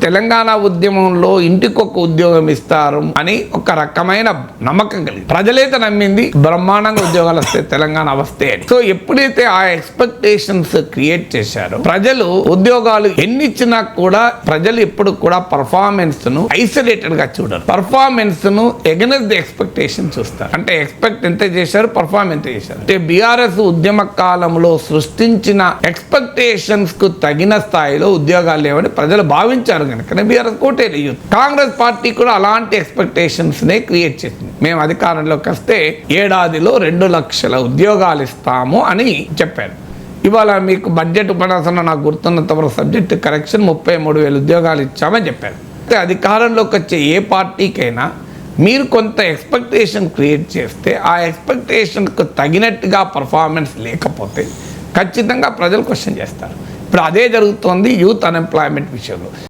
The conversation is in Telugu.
తెలంగాణ ఉద్యమంలో ఇంటికొక ఉద్యోగం ఇస్తారు అని ఒక రకమైన నమ్మకం కలిగింది. ప్రజలైతే నమ్మింది బ్రహ్మాండంగా ఉద్యోగాలు వస్తే తెలంగాణ వస్తే అని. సో ఎప్పుడైతే ఆ ఎక్స్పెక్టేషన్స్ క్రియేట్ చేశారో ప్రజలు ఉద్యోగాలు ఎన్ని ఇచ్చినా కూడా ప్రజలు ఎప్పుడు కూడా పర్ఫార్మెన్స్ ను ఐసోలేటెడ్ గా చూడరు. పర్ఫార్మెన్స్ ను ఎగనెస్ట్ ది ఎక్స్పెక్టేషన్ చూస్తారు. అంటే ఎక్స్పెక్ట్ ఎంత చేశారు, పర్ఫార్మ్ ఎంత చేశారు. అంటే బీఆర్ఎస్ ఉద్యమ కాలంలో సృష్టించిన ఎక్స్పెక్టేషన్స్ కు తగిన స్థాయిలో ఉద్యోగాలు లేవని ప్రజలు భావించారు కనుక బీఆర్ఎస్ కోటేలేదు. కాంగ్రెస్ పార్టీ కూడా అలాంటి ఎక్స్పెక్టేషన్స్ నే క్రియేట్ చేసింది. మేము అధికారంలోకి వస్తే ఏడాదిలో 2 లక్షల ఉద్యోగాలు ఇస్తాము అని చెప్పారు. ఇవాళ మీకు బడ్జెట్ ఉపన్యాసంలో నాకు గుర్తున్నంత వరకు సబ్జెక్ట్ కరెక్షన్ 33,000 ఉద్యోగాలు ఇచ్చామని చెప్పారు. అధికారంలోకి వచ్చే ఏ పార్టీకైనా మీరు కొంత ఎక్స్పెక్టేషన్ క్రియేట్ చేస్తే ఆ ఎక్స్పెక్టేషన్కు తగినట్టుగా పర్ఫార్మెన్స్ లేకపోతే ఖచ్చితంగా ప్రజలు క్వశ్చన్ చేస్తారు. ఇప్పుడు అదే జరుగుతోంది యూత్ అన్ఎంప్లాయ్మెంట్ విషయంలో.